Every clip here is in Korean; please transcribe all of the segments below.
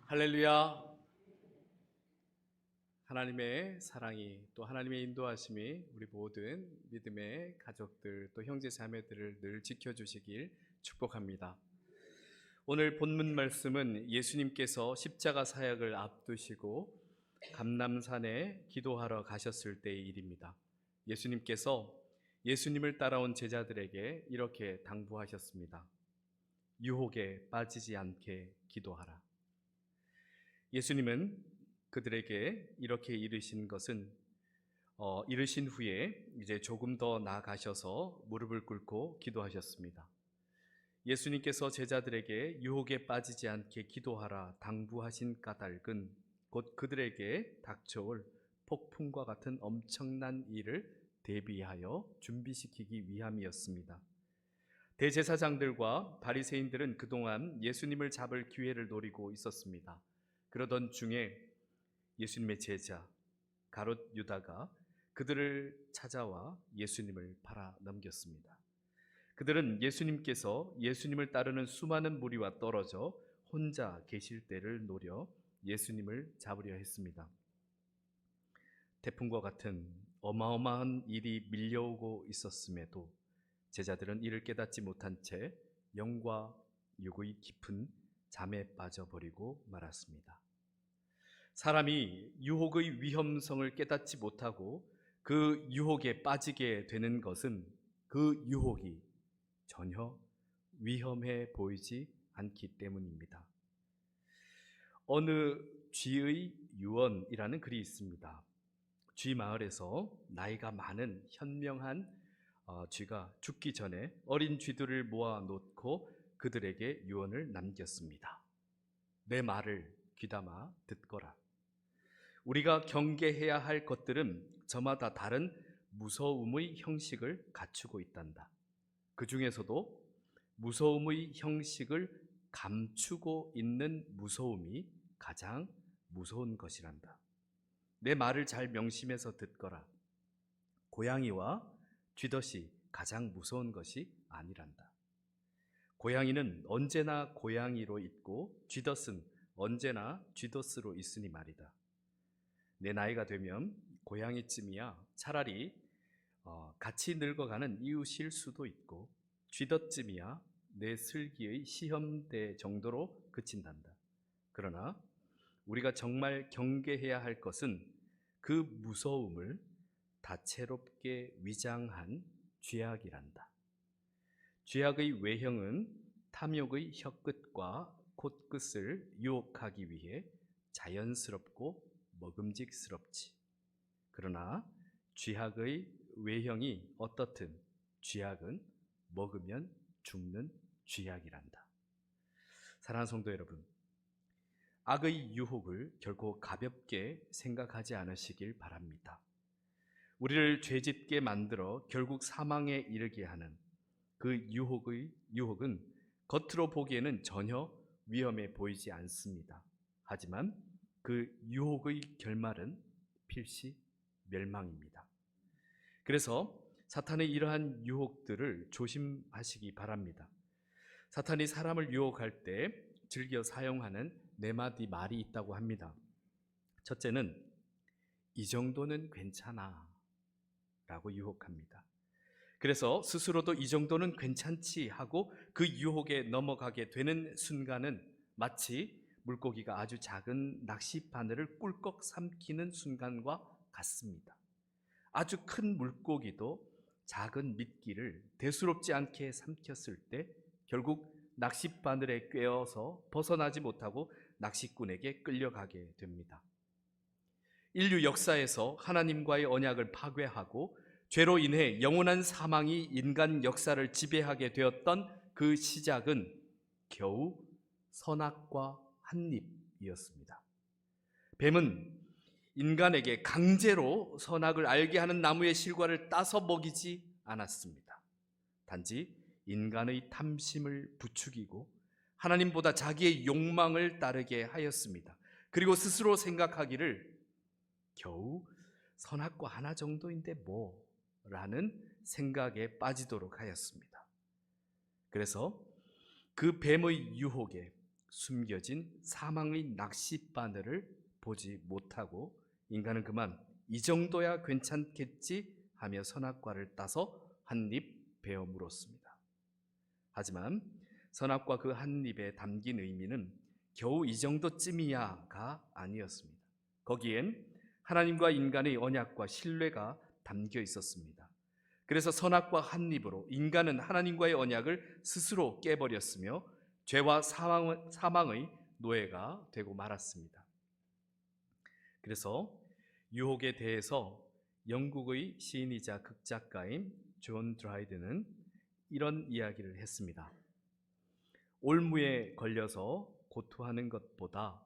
할렐루야. 하나님의 사랑이 또 하나님의 인도하심이 우리 모든 믿음의 가족들 또 형제 자매들을 늘 지켜주시길 축복합니다. 오늘 본문 말씀은 예수님께서 십자가 사역을 앞두시고 감람산에 기도하러 가셨을 때의 일입니다. 예수님께서 예수님을 따라온 제자들에게 이렇게 당부하셨습니다. 유혹에 빠지지 않게 기도하라. 예수님은 그들에게 이렇게 이르신 것은 이르신 후에 이제 조금 더 나아가셔서 무릎을 꿇고 기도하셨습니다. 예수님께서 제자들에게 유혹에 빠지지 않게 기도하라 당부하신 까닭은 곧 그들에게 닥쳐올 폭풍과 같은 엄청난 일을 대비하여 준비시키기 위함이었습니다. 대제사장들과 바리새인들은 그동안 예수님을 잡을 기회를 노리고 있었습니다. 그러던 중에 예수님의 제자 가롯 유다가 그들을 찾아와 예수님을 팔아 넘겼습니다. 그들은 예수님께서 예수님을 따르는 수많은 무리와 떨어져 혼자 계실 때를 노려 예수님을 잡으려 했습니다. 태풍과 같은 어마어마한 일이 밀려오고 있었음에도 제자들은 이를 깨닫지 못한 채 영과 육의 깊은 잠에 빠져버리고 말았습니다. 사람이 유혹의 위험성을 깨닫지 못하고 그 유혹에 빠지게 되는 것은 그 유혹이 전혀 위험해 보이지 않기 때문입니다. 어느 쥐의 유언이라는 글이 있습니다. 쥐 마을에서 나이가 많은 현명한 쥐가 죽기 전에 어린 쥐들을 모아놓고 그들에게 유언을 남겼습니다. 내 말을 귀담아 듣거라. 우리가 경계해야 할 것들은 저마다 다른 무서움의 형식을 갖추고 있단다. 그 중에서도 무서움의 형식을 감추고 있는 무서움이 가장 무서운 것이란다. 내 말을 잘 명심해서 듣거라. 고양이와 쥐덫이 가장 무서운 것이 아니란다. 고양이는 언제나 고양이로 있고 쥐덫은 언제나 쥐덫으로 있으니 말이다. 내 나이가 되면 고양이쯤이야 차라리 같이 늙어가는 이웃일 수도 있고 쥐덫쯤이야 내 슬기의 시험대 정도로 그친단다. 그러나 우리가 정말 경계해야 할 것은 그 무서움을 다채롭게 위장한 죄악이란다. 죄악의 외형은 탐욕의 혀끝과 콧끝을 유혹하기 위해 자연스럽고 먹음직스럽지. 그러나 죄악의 외형이 어떻든 죄악은 먹으면 죽는 죄악이란다. 사랑하는 성도 여러분, 악의 유혹을 결코 가볍게 생각하지 않으시길 바랍니다. 우리를 죄짓게 만들어 결국 사망에 이르게 하는 그 유혹은 겉으로 보기에는 전혀 위험해 보이지 않습니다. 하지만 그 유혹의 결말은 필시 멸망입니다. 그래서 사탄의 이러한 유혹들을 조심하시기 바랍니다. 사탄이 사람을 유혹할 때 즐겨 사용하는 네 마디 말이 있다고 합니다. 첫째는 이 정도는 괜찮아 라고 유혹합니다. 그래서 스스로도 이 정도는 괜찮지 하고 그 유혹에 넘어가게 되는 순간은 마치 물고기가 아주 작은 낚시 바늘을 꿀꺽 삼키는 순간과 같습니다. 아주 큰 물고기도 작은 미끼를 대수롭지 않게 삼켰을 때 결국 낚시 바늘에 꿰어서 벗어나지 못하고 낚시꾼에게 끌려가게 됩니다. 인류 역사에서 하나님과의 언약을 파괴하고 죄로 인해 영원한 사망이 인간 역사를 지배하게 되었던 그 시작은 겨우 선악과 한입이었습니다. 뱀은 인간에게 강제로 선악을 알게 하는 나무의 실과를 따서 먹이지 않았습니다. 단지 인간의 탐심을 부추기고 하나님보다 자기의 욕망을 따르게 하였습니다. 그리고 스스로 생각하기를 겨우 선악과 하나 정도인데 라는 생각에 빠지도록 하였습니다. 그래서 그 뱀의 유혹에 숨겨진 사망의 낚싯바늘을 보지 못하고 인간은 그만 이 정도야 괜찮겠지 하며 선악과를 따서 한 입 베어 물었습니다. 하지만 선악과 그 한 입에 담긴 의미는 겨우 이 정도쯤이야가 아니었습니다. 거기엔 하나님과 인간의 언약과 신뢰가 담겨 있었습니다. 그래서 선악과 한 입으로 인간은 하나님과의 언약을 스스로 깨버렸으며 죄와 사망의 노예가 되고 말았습니다. 그래서 유혹에 대해서 영국의 시인이자 극작가인 존 드라이드는 이런 이야기를 했습니다. 올무에 걸려서 고투하는 것보다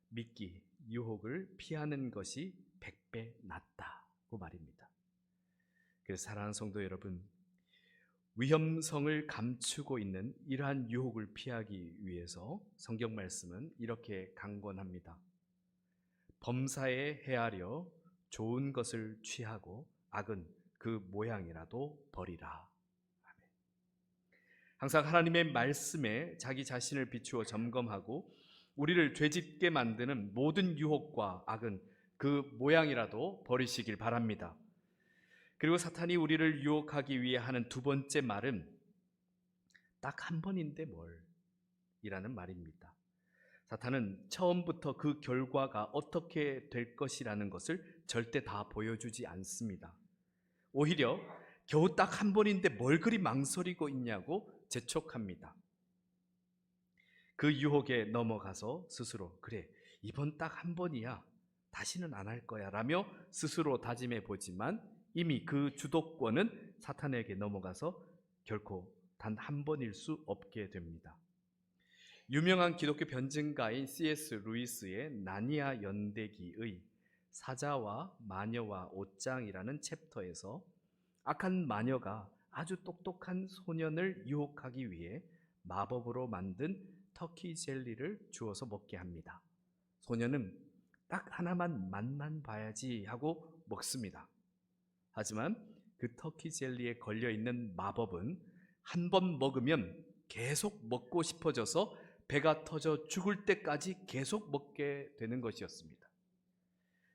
미끼, 유혹을 피하는 것이 100배 낫다고 말입니다. 그래서 사랑하는 성도 여러분, 위험성을 감추고 있는 이러한 유혹을 피하기 위해서 성경 말씀은 이렇게 강권합니다. 범사에 헤아려 좋은 것을 취하고 악은 그 모양이라도 버리라. 아멘. 항상 하나님의 말씀에 자기 자신을 비추어 점검하고 우리를 죄짓게 만드는 모든 유혹과 악은 그 모양이라도 버리시길 바랍니다. 그리고 사탄이 우리를 유혹하기 위해 하는 두 번째 말은 딱 한 번인데 뭘? 이라는 말입니다. 사탄은 처음부터 그 결과가 어떻게 될 것이라는 것을 절대 다 보여주지 않습니다. 오히려 겨우 딱 한 번인데 뭘 그리 망설이고 있냐고 재촉합니다. 그 유혹에 넘어가서 스스로 그래, 이번 딱 한 번이야, 다시는 안 할 거야 라며 스스로 다짐해 보지만 이미 그 주도권은 사탄에게 넘어가서 결코 단 한 번일 수 없게 됩니다. 유명한 기독교 변증가인 C.S. 루이스의 나니아 연대기의 사자와 마녀와 옷장이라는 챕터에서 악한 마녀가 아주 똑똑한 소년을 유혹하기 위해 마법으로 만든 터키 젤리를 주어서 먹게 합니다. 소년은 딱 하나만 맛만 봐야지 하고 먹습니다. 하지만 그 터키 젤리에 걸려있는 마법은 한 번 먹으면 계속 먹고 싶어져서 배가 터져 죽을 때까지 계속 먹게 되는 것이었습니다.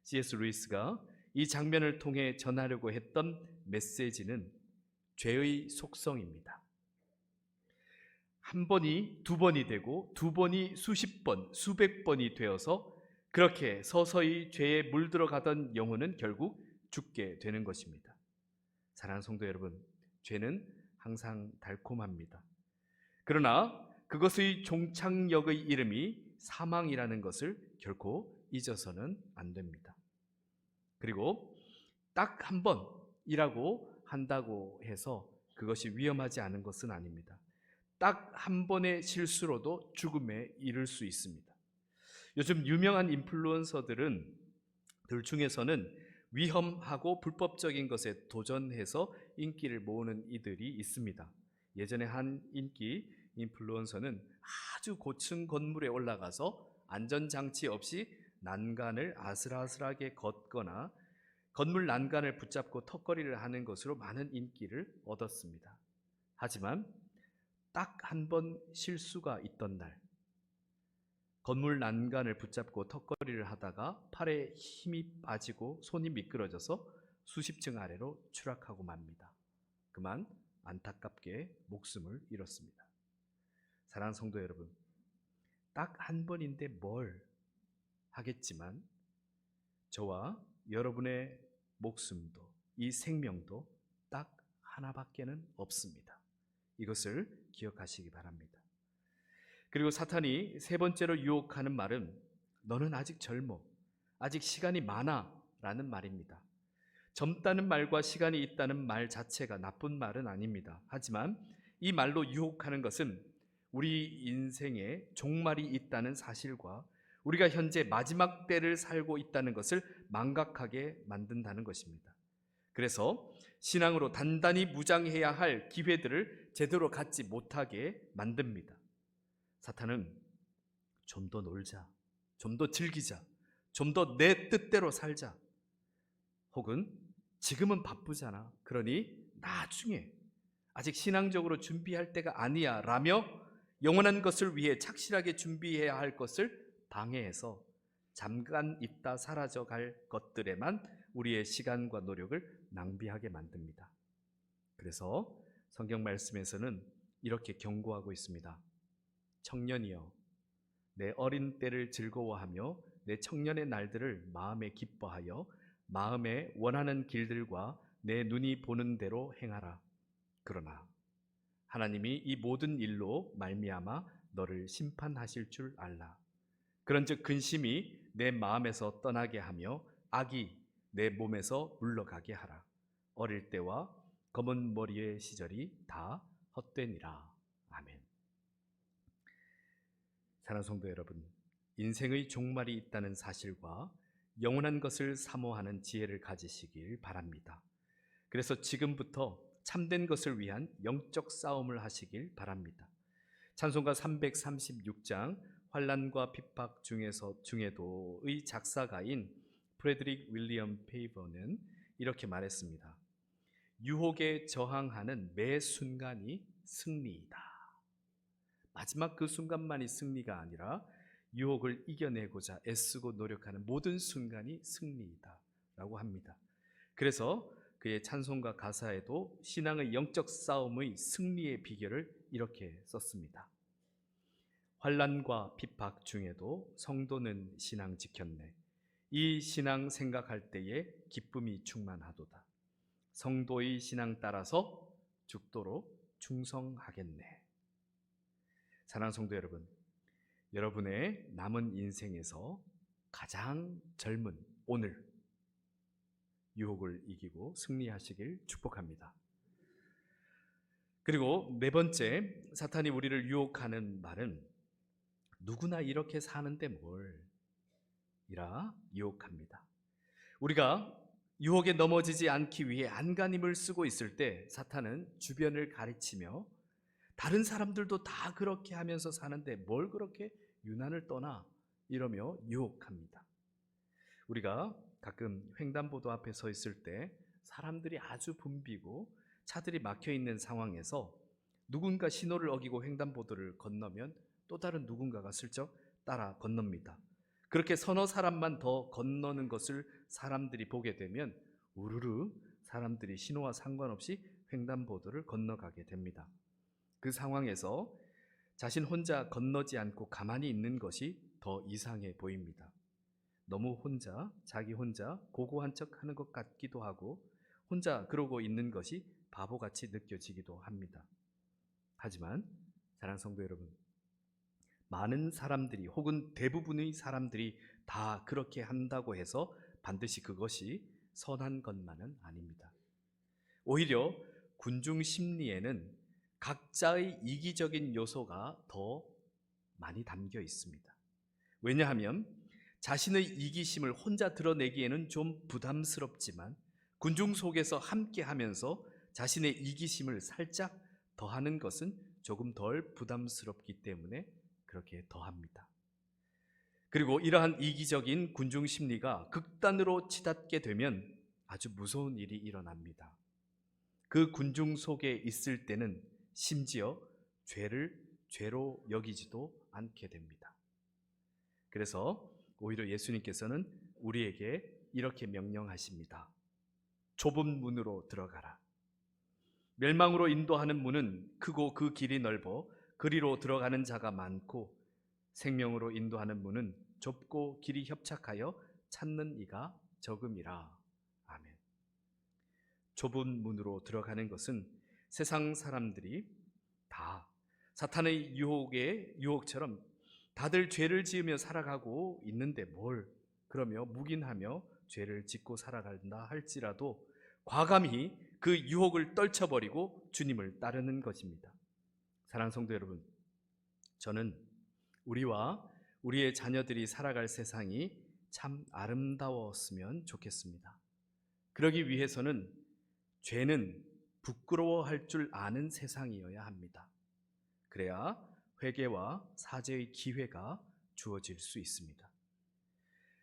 C.S. 루이스가 이 장면을 통해 전하려고 했던 메시지는 죄의 속성입니다. 한 번이 두 번이 되고 두 번이 수십 번, 수백 번이 되어서 그렇게 서서히 죄에 물들어가던 영혼은 결국 죽게 되는 것입니다. 사랑하는 성도 여러분, 죄는 항상 달콤합니다. 그러나 그것의 종착역의 이름이 사망이라는 것을 결코 잊어서는 안 됩니다. 그리고 딱 한 번이라고 한다고 해서 그것이 위험하지 않은 것은 아닙니다. 딱 한 번의 실수로도 죽음에 이를 수 있습니다. 요즘 유명한 인플루언서들 중에서는 위험하고 불법적인 것에 도전해서 인기를 모으는 이들이 있습니다. 예전에 한 인기 인플루언서는 아주 고층 건물에 올라가서 안전장치 없이 난간을 아슬아슬하게 걷거나 건물 난간을 붙잡고 턱걸이를 하는 것으로 많은 인기를 얻었습니다. 하지만 딱 한 번 실수가 있던 날, 건물 난간을 붙잡고 턱걸이를 하다가 팔에 힘이 빠지고 손이 미끄러져서 수십 층 아래로 추락하고 맙니다. 그만 안타깝게 목숨을 잃었습니다. 사랑하는 성도 여러분, 딱 한 번인데 뭘 하겠지만 저와 여러분의 목숨도 이 생명도 딱 하나밖에는 없습니다. 이것을 기억하시기 바랍니다. 그리고 사탄이 세 번째로 유혹하는 말은 너는 아직 젊어, 아직 시간이 많아 라는 말입니다. 젊다는 말과 시간이 있다는 말 자체가 나쁜 말은 아닙니다. 하지만 이 말로 유혹하는 것은 우리 인생에 종말이 있다는 사실과 우리가 현재 마지막 때를 살고 있다는 것을 망각하게 만든다는 것입니다. 그래서 신앙으로 단단히 무장해야 할 기회들을 제대로 갖지 못하게 만듭니다. 사탄은 좀 더 놀자, 좀 더 즐기자, 좀 더 내 뜻대로 살자, 혹은 지금은 바쁘잖아, 그러니 나중에 아직 신앙적으로 준비할 때가 아니야 라며 영원한 것을 위해 착실하게 준비해야 할 것을 방해해서 잠깐 있다 사라져 갈 것들에만 우리의 시간과 노력을 낭비하게 만듭니다. 그래서 성경 말씀에서는 이렇게 경고하고 있습니다. 청년이여, 내 어린 때를 즐거워하며 내 청년의 날들을 마음에 기뻐하여 마음에 원하는 길들과 내 눈이 보는 대로 행하라. 그러나 하나님이 이 모든 일로 말미암아 너를 심판하실 줄 알라. 그런즉 근심이 내 마음에서 떠나게 하며 악이 내 몸에서 물러가게 하라. 어릴 때와 검은 머리의 시절이 다 헛되니라. 아멘. 사랑하는 성도 여러분, 인생의 종말이 있다는 사실과 영원한 것을 사모하는 지혜를 가지시길 바랍니다. 그래서 지금부터 참된 것을 위한 영적 싸움을 하시길 바랍니다. 찬송가 336장 환난과 핍박 중에도의 작사가인 프레드릭 윌리엄 페이버는 이렇게 말했습니다. 유혹에 저항하는 매 순간이 승리이다. 마지막 그 순간만이 승리가 아니라 유혹을 이겨내고자 애쓰고 노력하는 모든 순간이 승리이다 라고 합니다. 그래서 그의 찬송가 가사에도 신앙의 영적 싸움의 승리의 비결을 이렇게 썼습니다. 환난과 핍박 중에도 성도는 신앙 지켰네. 이 신앙 생각할 때에 기쁨이 충만하도다. 성도의 신앙 따라서 죽도록 충성하겠네. 사랑하는 성도 여러분, 여러분의 남은 인생에서 가장 젊은 오늘 유혹을 이기고 승리하시길 축복합니다. 그리고 네 번째, 사탄이 우리를 유혹하는 말은 누구나 이렇게 사는데 뭘 이라 유혹합니다. 우리가 유혹에 넘어지지 않기 위해 안간힘을 쓰고 있을 때 사탄은 주변을 가르치며 다른 사람들도 다 그렇게 하면서 사는데 뭘 그렇게 유난을 떠나 이러며 유혹합니다. 우리가 가끔 횡단보도 앞에 서 있을 때 사람들이 아주 붐비고 차들이 막혀 있는 상황에서 누군가 신호를 어기고 횡단보도를 건너면 또 다른 누군가가 슬쩍 따라 건넙니다. 그렇게 서너 사람만 더 건너는 것을 사람들이 보게 되면 우르르 사람들이 신호와 상관없이 횡단보도를 건너가게 됩니다. 그 상황에서 자신 혼자 건너지 않고 가만히 있는 것이 더 이상해 보입니다. 너무 혼자, 자기 혼자 고고한 척 하는 것 같기도 하고 혼자 그러고 있는 것이 바보같이 느껴지기도 합니다. 하지만 사랑하는 성도 여러분, 많은 사람들이 혹은 대부분의 사람들이 다 그렇게 한다고 해서 반드시 그것이 선한 것만은 아닙니다. 오히려 군중 심리에는 각자의 이기적인 요소가 더 많이 담겨 있습니다. 왜냐하면 자신의 이기심을 혼자 드러내기에는 좀 부담스럽지만 군중 속에서 함께 하면서 자신의 이기심을 살짝 더하는 것은 조금 덜 부담스럽기 때문에 그렇게 더합니다. 그리고 이러한 이기적인 군중 심리가 극단으로 치닫게 되면 아주 무서운 일이 일어납니다. 그 군중 속에 있을 때는 심지어 죄를 죄로 여기지도 않게 됩니다. 그래서 오히려 예수님께서는 우리에게 이렇게 명령하십니다. 좁은 문으로 들어가라. 멸망으로 인도하는 문은 크고 그 길이 넓어 그리로 들어가는 자가 많고 생명으로 인도하는 문은 좁고 길이 협착하여 찾는 이가 적음이라. 아멘. 좁은 문으로 들어가는 것은 세상 사람들이 다 사탄의 유혹처럼 다들 죄를 지으며 살아가고 있는데 뭘 그러며 묵인하며 죄를 짓고 살아간다 할지라도 과감히 그 유혹을 떨쳐버리고 주님을 따르는 것입니다. 사랑하는 성도 여러분, 저는 우리와 우리의 자녀들이 살아갈 세상이 참 아름다웠으면 좋겠습니다. 그러기 위해서는 죄는 부끄러워할 줄 아는 세상이어야 합니다. 그래야 회개와 사죄의 기회가 주어질 수 있습니다.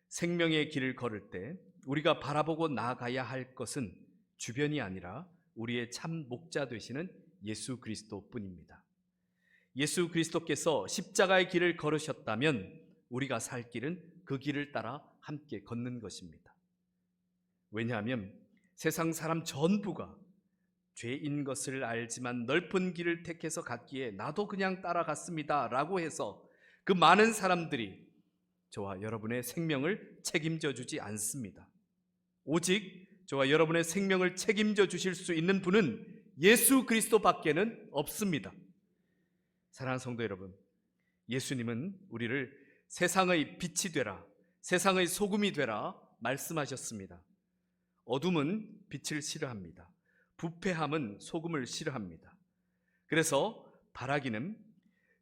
생명의 길을 걸을 때 우리가 바라보고 나아가야 할 것은 주변이 아니라 우리의 참 목자 되시는 예수 그리스도뿐입니다. 예수 그리스도께서 십자가의 길을 걸으셨다면 우리가 살 길은 그 길을 따라 함께 걷는 것입니다. 왜냐하면 세상 사람 전부가 죄인 것을 알지만 넓은 길을 택해서 갔기에 나도 그냥 따라갔습니다 라고 해서 그 많은 사람들이 저와 여러분의 생명을 책임져 주지 않습니다. 오직 저와 여러분의 생명을 책임져 주실 수 있는 분은 예수 그리스도밖에는 없습니다. 사랑하는 성도 여러분, 예수님은 우리를 세상의 빛이 되라, 세상의 소금이 되라 말씀하셨습니다. 어둠은 빛을 싫어합니다. 부패함은 소금을 싫어합니다. 그래서 바라기는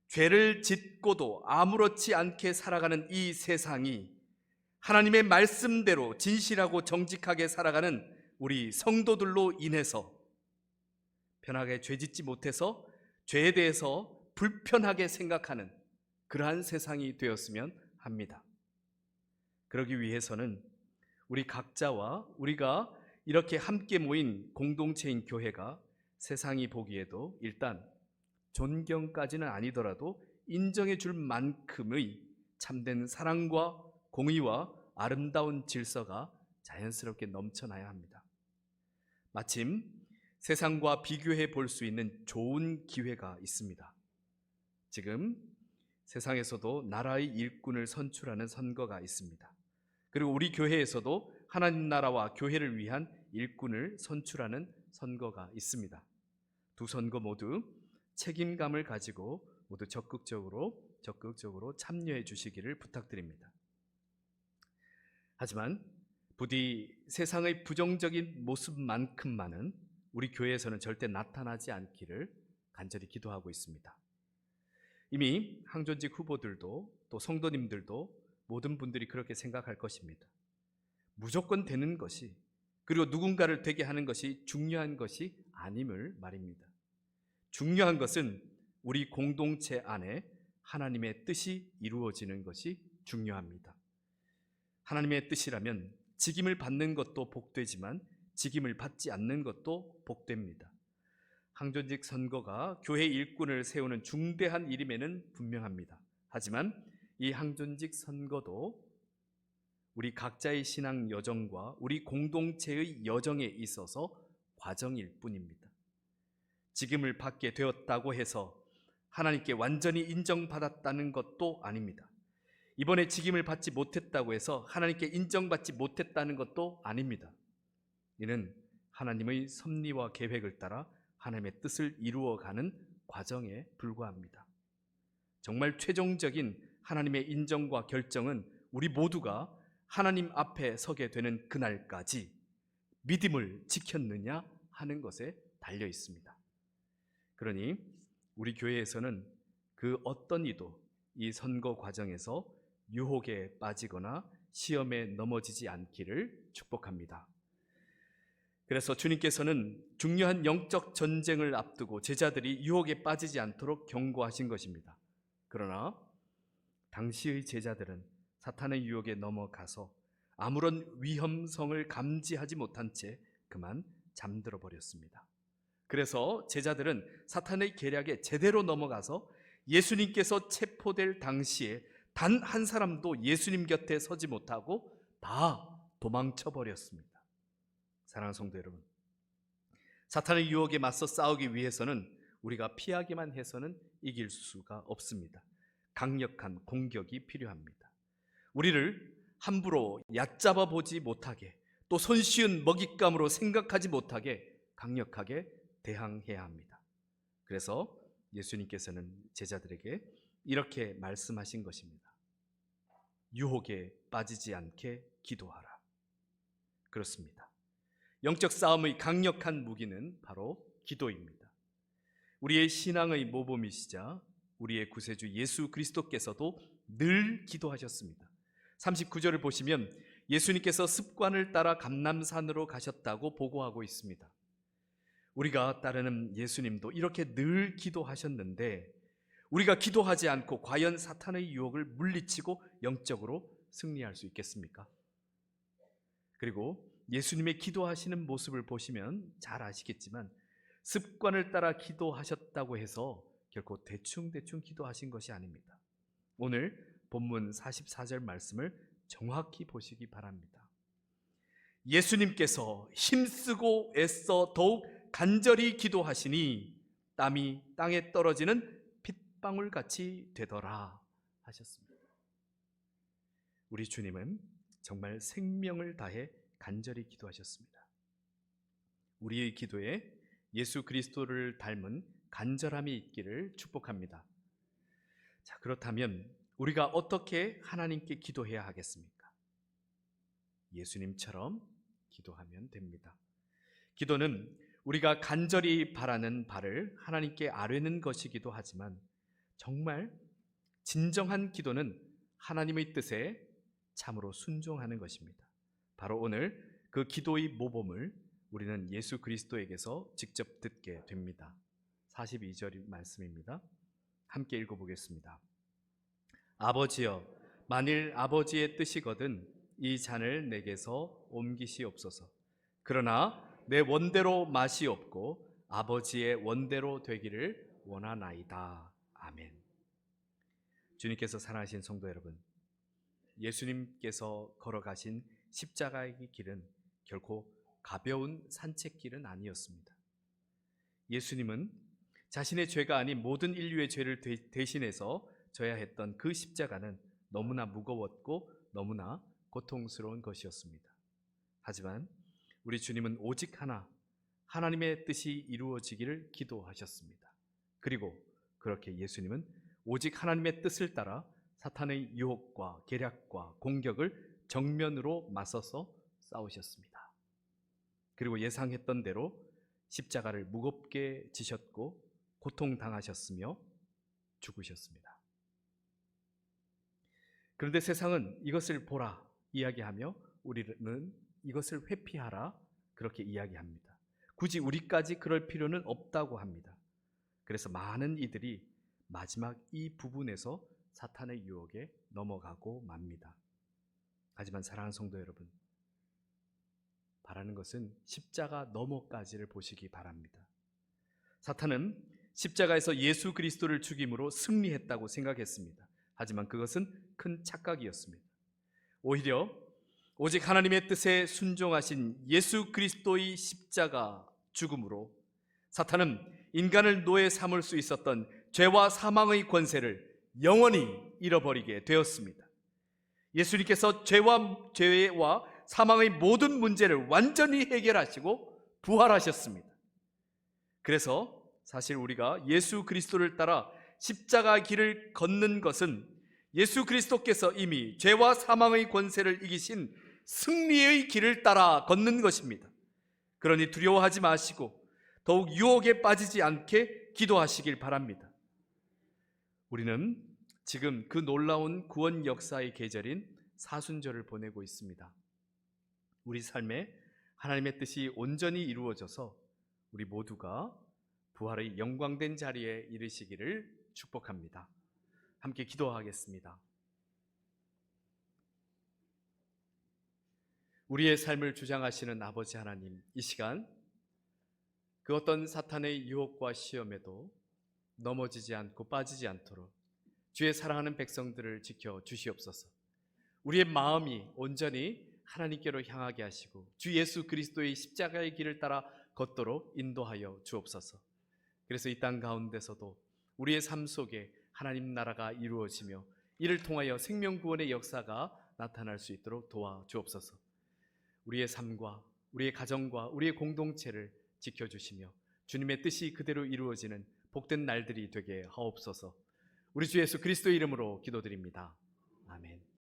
죄를 짓고도 아무렇지 않게 살아가는 이 세상이 하나님의 말씀대로 진실하고 정직하게 살아가는 우리 성도들로 인해서 편하게 죄짓지 못해서 죄에 대해서 불편하게 생각하는 그러한 세상이 되었으면 합니다. 그러기 위해서는 우리 각자와 우리가 이렇게 함께 모인 공동체인 교회가 세상이 보기에도 일단 존경까지는 아니더라도 인정해 줄 만큼의 참된 사랑과 공의와 아름다운 질서가 자연스럽게 넘쳐나야 합니다. 마침 세상과 비교해 볼 수 있는 좋은 기회가 있습니다. 지금 세상에서도 나라의 일꾼을 선출하는 선거가 있습니다. 그리고 우리 교회에서도 하나님 나라와 교회를 위한 일꾼을 선출하는 선거가 있습니다. 두 선거 모두 책임감을 가지고 모두 적극적으로 참여해 주시기를 부탁드립니다. 하지만 부디 세상의 부정적인 모습만큼만은 우리 교회에서는 절대 나타나지 않기를 간절히 기도하고 있습니다. 이미 항존직 후보들도 또 성도님들도 모든 분들이 그렇게 생각할 것입니다. 무조건 되는 것이, 그리고 누군가를 되게 하는 것이 중요한 것이 아님을 말입니다. 중요한 것은 우리 공동체 안에 하나님의 뜻이 이루어지는 것이 중요합니다. 하나님의 뜻이라면 직임을 받는 것도 복되지만 직임을 받지 않는 것도 복됩니다. 항존직 선거가 교회 일꾼을 세우는 중대한 일임에는 분명합니다. 하지만 이 항존직 선거도 우리 각자의 신앙 여정과 우리 공동체의 여정에 있어서 과정일 뿐입니다. 직임을 받게 되었다고 해서 하나님께 완전히 인정받았다는 것도 아닙니다. 이번에 직임을 받지 못했다고 해서 하나님께 인정받지 못했다는 것도 아닙니다. 이는 하나님의 섭리와 계획을 따라 하나님의 뜻을 이루어가는 과정에 불과합니다. 정말 최종적인 하나님의 인정과 결정은 우리 모두가 하나님 앞에 서게 되는 그날까지 믿음을 지켰느냐 하는 것에 달려 있습니다. 그러니 우리 교회에서는 그 어떤 이도 이 선거 과정에서 유혹에 빠지거나 시험에 넘어지지 않기를 축복합니다. 그래서 주님께서는 중요한 영적 전쟁을 앞두고 제자들이 유혹에 빠지지 않도록 경고하신 것입니다. 그러나 당시의 제자들은 사탄의 유혹에 넘어가서 아무런 위험성을 감지하지 못한 채 그만 잠들어 버렸습니다. 그래서 제자들은 사탄의 계략에 제대로 넘어가서 예수님께서 체포될 당시에 단 한 사람도 예수님 곁에 서지 못하고 다 도망쳐 버렸습니다. 사랑하는 성도 여러분, 사탄의 유혹에 맞서 싸우기 위해서는 우리가 피하기만 해서는 이길 수가 없습니다. 강력한 공격이 필요합니다. 우리를 함부로 얕잡아 보지 못하게, 또 손쉬운 먹잇감으로 생각하지 못하게 강력하게 대항해야 합니다. 그래서 예수님께서는 제자들에게 이렇게 말씀하신 것입니다. 유혹에 빠지지 않게 기도하라. 그렇습니다. 영적 싸움의 강력한 무기는 바로 기도입니다. 우리의 신앙의 모범이시자 우리의 구세주 예수 그리스도께서도 늘 기도하셨습니다. 39절을 보시면 예수님께서 습관을 따라 감람산으로 가셨다고 보고하고 있습니다. 우리가 따르는 예수님도 이렇게 늘 기도하셨는데 우리가 기도하지 않고 과연 사탄의 유혹을 물리치고 영적으로 승리할 수 있겠습니까? 그리고 예수님의 기도하시는 모습을 보시면 잘 아시겠지만 습관을 따라 기도하셨다고 해서 결코 대충 기도하신 것이 아닙니다. 오늘 본문 44절 말씀을 정확히 보시기 바랍니다. 예수님께서 힘쓰고 애써 더욱 간절히 기도하시니 땀이 땅에 떨어지는 핏방울같이 되더라 하셨습니다. 우리 주님은 정말 생명을 다해 간절히 기도하셨습니다. 우리의 기도에 예수 그리스도를 닮은 간절함이 있기를 축복합니다. 자, 그렇다면 우리가 어떻게 하나님께 기도해야 하겠습니까? 예수님처럼 기도하면 됩니다. 기도는 우리가 간절히 바라는 바를 하나님께 아뢰는 것이기도 하지만 정말 진정한 기도는 하나님의 뜻에 참으로 순종하는 것입니다. 바로 오늘 그 기도의 모범을 우리는 예수 그리스도에게서 직접 듣게 됩니다. 42절 말씀입니다. 함께 읽어보겠습니다. 아버지여, 만일 아버지의 뜻이거든 이 잔을 내게서 옮기시옵소서. 그러나 내 원대로 맛이 없고 아버지의 원대로 되기를 원하나이다. 아멘. 주님께서 사랑하신 성도 여러분, 예수님께서 걸어가신 십자가의 길은 결코 가벼운 산책길은 아니었습니다. 예수님은 자신의 죄가 아닌 모든 인류의 죄를 대신해서 져야 했던 그 십자가는 너무나 무거웠고 너무나 고통스러운 것이었습니다. 하지만 우리 주님은 오직 하나, 하나님의 뜻이 이루어지기를 기도하셨습니다. 그리고 그렇게 예수님은 오직 하나님의 뜻을 따라 사탄의 유혹과 계략과 공격을 정면으로 맞서서 싸우셨습니다. 그리고 예상했던 대로 십자가를 무겁게 지셨고 고통당하셨으며 죽으셨습니다. 그런데 세상은 이것을 보라 이야기하며 우리는 이것을 회피하라 그렇게 이야기합니다. 굳이 우리까지 그럴 필요는 없다고 합니다. 그래서 많은 이들이 마지막 이 부분에서 사탄의 유혹에 넘어가고 맙니다. 하지만 사랑하는 성도 여러분, 바라는 것은 십자가 너머까지를 보시기 바랍니다. 사탄은 십자가에서 예수 그리스도를 죽임으로 승리했다고 생각했습니다. 하지만 그것은 큰 착각이었습니다. 오히려 오직 하나님의 뜻에 순종하신 예수 그리스도의 십자가 죽음으로 사탄은 인간을 노예 삼을 수 있었던 죄와 사망의 권세를 영원히 잃어버리게 되었습니다. 예수님께서 죄와 사망의 모든 문제를 완전히 해결하시고 부활하셨습니다. 그래서 사실 우리가 예수 그리스도를 따라 십자가 길을 걷는 것은 예수 그리스도께서 이미 죄와 사망의 권세를 이기신 승리의 길을 따라 걷는 것입니다. 그러니 두려워하지 마시고 더욱 유혹에 빠지지 않게 기도하시길 바랍니다. 우리는 지금 그 놀라운 구원 역사의 계절인 사순절을 보내고 있습니다. 우리 삶에 하나님의 뜻이 온전히 이루어져서 우리 모두가 부활의 영광된 자리에 이르시기를 축복합니다. 함께 기도하겠습니다. 우리의 삶을 주장하시는 아버지 하나님, 이 시간 그 어떤 사탄의 유혹과 시험에도 넘어지지 않고 빠지지 않도록 주의 사랑하는 백성들을 지켜 주시옵소서. 우리의 마음이 온전히 하나님께로 향하게 하시고 주 예수 그리스도의 십자가의 길을 따라 걷도록 인도하여 주옵소서. 그래서 이 땅 가운데서도 우리의 삶 속에 하나님 나라가 이루어지며 이를 통하여 생명구원의 역사가 나타날 수 있도록 도와주옵소서. 우리의 삶과 우리의 가정과 우리의 공동체를 지켜주시며 주님의 뜻이 그대로 이루어지는 복된 날들이 되게 하옵소서. 우리 주 예수 그리스도의 이름으로 기도드립니다. 아멘.